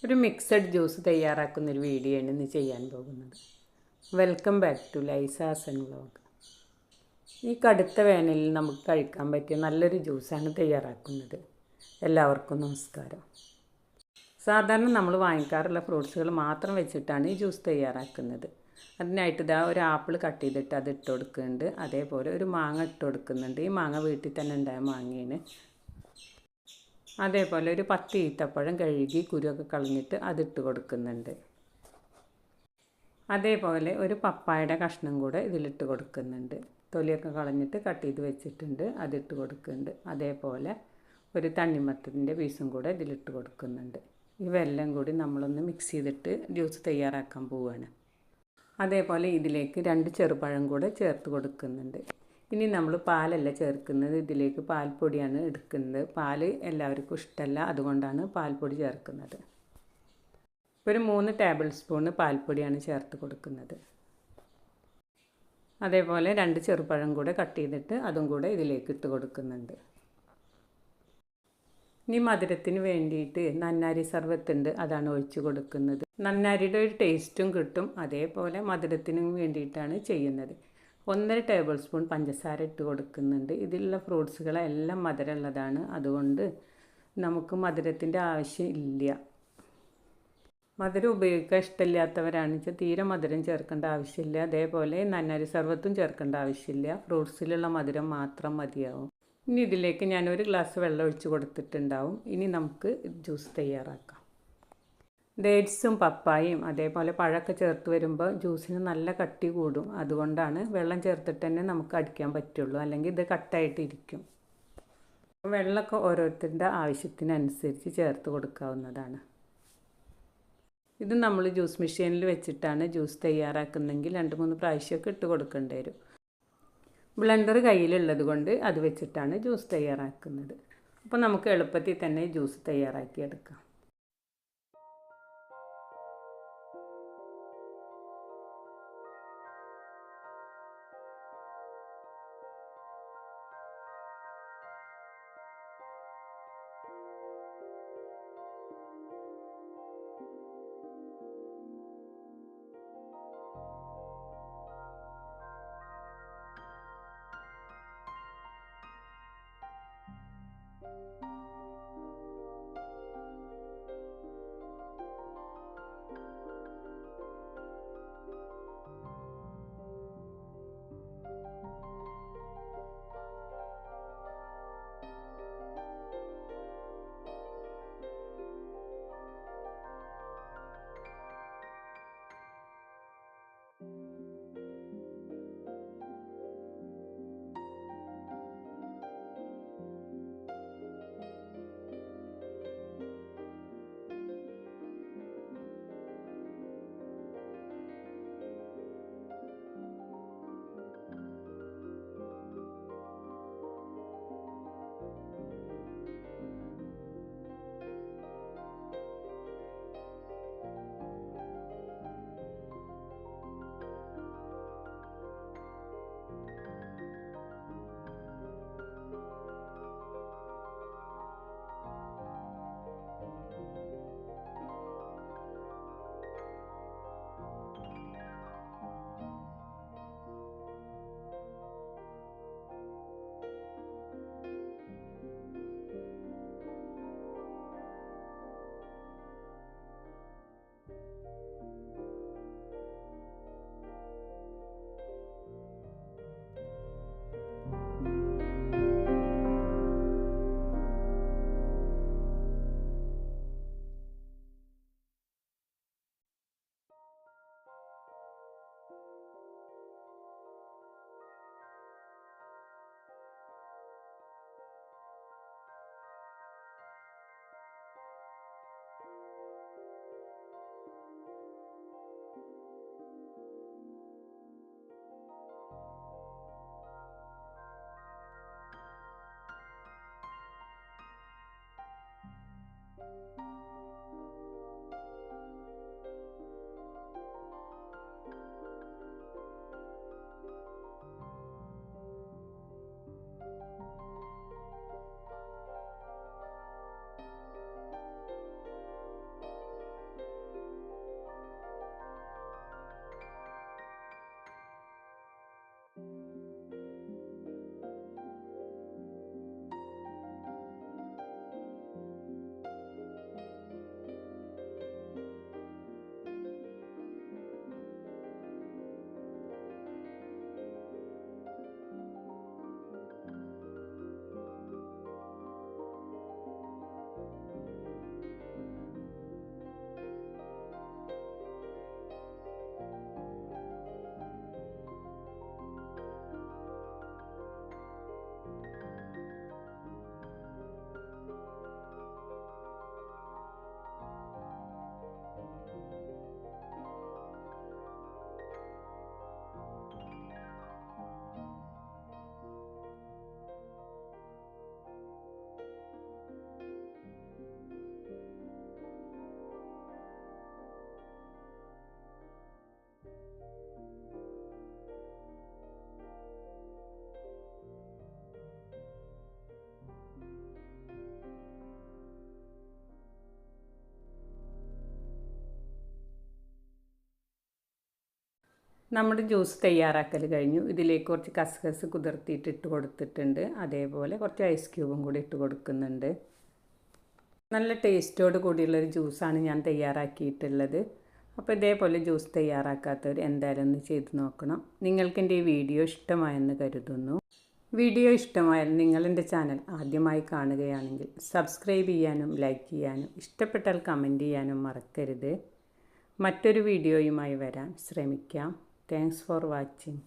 ഒരു mixed juice തയ്യാറാക്കുന്നൊരു video ആണ് ഇന്ന് ചെയ്യാൻ പോകുന്നത്. Welcome back to Lysas and vlog. ഈ കടുത്ത വേനലിൽ നമുക്ക് കഴിക്കാൻ പറ്റിയ നല്ലൊരു ജ്യൂസാണ് തയ്യാറാക്കുന്നത്. എല്ലാവർക്കും നമസ്കാരം. സാധാരണ നമ്മൾ വാങ്ങിക്കാറുള്ള ഫ്രൂട്ട്സുകൾ മാത്രം വെച്ചിട്ടാണ് ഈ ജ്യൂസ് തയ്യാറാക്കുന്നത്. അതിനായിട്ട് ഇതാ ഒരു ആപ്പിൾ കട്ട് ചെയ്തിട്ട് അത് ഇട്ട് കൊടുക്കുന്നുണ്ട്. അതേപോലെ ഒരു മാങ്ങ ഇട്ട് കൊടുക്കുന്നുണ്ട്. ഈ മാങ്ങ വീട്ടിൽ തന്നെ ഉണ്ടായ മാങ്ങയാണ്. അതേപോലെ ഒരു 10 ഈത്തപ്പഴം കഴുകി കുരുവൊക്കെ കളഞ്ഞിട്ട് അതിട്ട് കൊടുക്കുന്നുണ്ട്. അതേപോലെ ഒരു പപ്പായയുടെ കഷ്ണം കൂടെ ഇതിലിട്ട് കൊടുക്കുന്നുണ്ട്. തൊലിയൊക്കെ കളഞ്ഞിട്ട് കട്ട് ചെയ്ത് വെച്ചിട്ടുണ്ട്, അതിട്ട് കൊടുക്കുന്നുണ്ട്. അതേപോലെ ഒരു തണ്ണിമത്തൻ്റെ പീസും കൂടെ ഇതിലിട്ട് കൊടുക്കുന്നുണ്ട്. ഇവയെല്ലാം കൂടി നമ്മളൊന്ന് മിക്സ് ചെയ്തിട്ട് ജ്യൂസ് തയ്യാറാക്കാൻ പോവുകയാണ്. അതേപോലെ ഇതിലേക്ക് 2 ചെറുപഴം കൂടെ ചേർത്ത് കൊടുക്കുന്നുണ്ട്. ഇനി നമ്മൾ പാലല്ല ചേർക്കുന്നത്, ഇതിലേക്ക് പാൽപ്പൊടിയാണ് എടുക്കുന്നത്. പാല് എല്ലാവർക്കും ഇഷ്ടമല്ല, അതുകൊണ്ടാണ് പാൽപ്പൊടി ചേർക്കുന്നത്. ഒരു 3 ടേബിൾ സ്പൂൺ പാൽപ്പൊടിയാണ് ചേർത്ത് കൊടുക്കുന്നത്. അതേപോലെ 2 ചെറുപഴം കൂടെ കട്ട് ചെയ്തിട്ട് അതും കൂടെ ഇതിലേക്ക് ഇട്ട് കൊടുക്കുന്നുണ്ട്. ഇനി മധുരത്തിന് വേണ്ടിയിട്ട് നന്നാരി സർബത്തുണ്ട്, അതാണ് ഒഴിച്ച് കൊടുക്കുന്നത്. നന്നാരിയുടെ ഒരു ടേസ്റ്റും കിട്ടും, അതേപോലെ മധുരത്തിനും വേണ്ടിയിട്ടാണ് ചെയ്യുന്നത്. 1.5 ടേബിൾ സ്പൂൺ പഞ്ചസാര ഇട്ട് കൊടുക്കുന്നുണ്ട്. ഇതിലുള്ള ഫ്രൂട്ട്സുകളെല്ലാം മധുരമുള്ളതാണ്, അതുകൊണ്ട് നമുക്ക് മധുരത്തിൻ്റെ ആവശ്യം ഇല്ല. മധുരം ഉപയോഗിക്കാൻ ഇഷ്ടമില്ലാത്തവരാണെന്ന് വെച്ചാൽ തീരെ മധുരം ചേർക്കേണ്ട ആവശ്യമില്ല. അതേപോലെ നന്നാരി സർബത്തും ചേർക്കേണ്ട ആവശ്യമില്ല, ഫ്രൂട്ട്സിലുള്ള മധുരം മാത്രം മതിയാവും. ഇനി ഇതിലേക്ക് ഞാൻ 1 ഗ്ലാസ് വെള്ളം ഒഴിച്ച് കൊടുത്തിട്ടുണ്ടാവും. ഇനി നമുക്ക് ജ്യൂസ് തയ്യാറാക്കാം. ഡേറ്റ്സും പപ്പായയും അതേപോലെ പഴമൊക്കെ ചേർത്ത് വരുമ്പോൾ ജ്യൂസിന് നല്ല കട്ടി കൂടും, അതുകൊണ്ടാണ് വെള്ളം ചേർത്തിട്ട് തന്നെ നമുക്ക് അടിക്കാൻ പറ്റുള്ളൂ, അല്ലെങ്കിൽ ഇത് കട്ടായിട്ടിരിക്കും. വെള്ളമൊക്കെ ഓരോരുത്തരുടെ ആവശ്യത്തിനനുസരിച്ച് ചേർത്ത് കൊടുക്കാവുന്നതാണ്. ഇത് നമ്മൾ ജ്യൂസ് മെഷീനിൽ വെച്ചിട്ടാണ് ജ്യൂസ് തയ്യാറാക്കുന്നതെങ്കിൽ 2-3 പ്രാവശ്യമൊക്കെ ഇട്ട് കൊടുക്കേണ്ടി വരും. ബ്ലെൻഡർ കയ്യിലുള്ളത് കൊണ്ട് അത് വെച്ചിട്ടാണ് ജ്യൂസ് തയ്യാറാക്കുന്നത്. അപ്പോൾ നമുക്ക് എളുപ്പത്തിൽ തന്നെ ജ്യൂസ് തയ്യാറാക്കിയെടുക്കാം. നമ്മുടെ ജ്യൂസ് തയ്യാറാക്കൽ കഴിഞ്ഞു. ഇതിലേക്ക് കുറച്ച് കസ്കസ് കുതിർത്തിയിട്ട് ഇട്ട് കൊടുത്തിട്ടുണ്ട്. അതേപോലെ കുറച്ച് ഐസ് ക്യൂബും കൂടി ഇട്ട് കൊടുക്കുന്നുണ്ട്. നല്ല ടേസ്റ്റോട് കൂടിയുള്ളൊരു ജ്യൂസാണ് ഞാൻ തയ്യാറാക്കിയിട്ടുള്ളത്. അപ്പോൾ ഇതേപോലെ ജ്യൂസ് തയ്യാറാക്കാത്തവർ എന്തായാലും ഒന്ന് ചെയ്ത് നോക്കണം. നിങ്ങൾക്ക് എൻ്റെ ഈ വീഡിയോ ഇഷ്ടമായെന്ന് കരുതുന്നു. വീഡിയോ ഇഷ്ടമായാൽ നിങ്ങൾ എൻ്റെ ചാനൽ ആദ്യമായി കാണുകയാണെങ്കിൽ സബ്സ്ക്രൈബ് ചെയ്യാനും ലൈക്ക് ചെയ്യാനും ഇഷ്ടപ്പെട്ടാൽ കമൻറ്റ് ചെയ്യാനും മറക്കരുത്. മറ്റൊരു വീഡിയോയുമായി വരാൻ ശ്രമിക്കാം. Thanks for watching.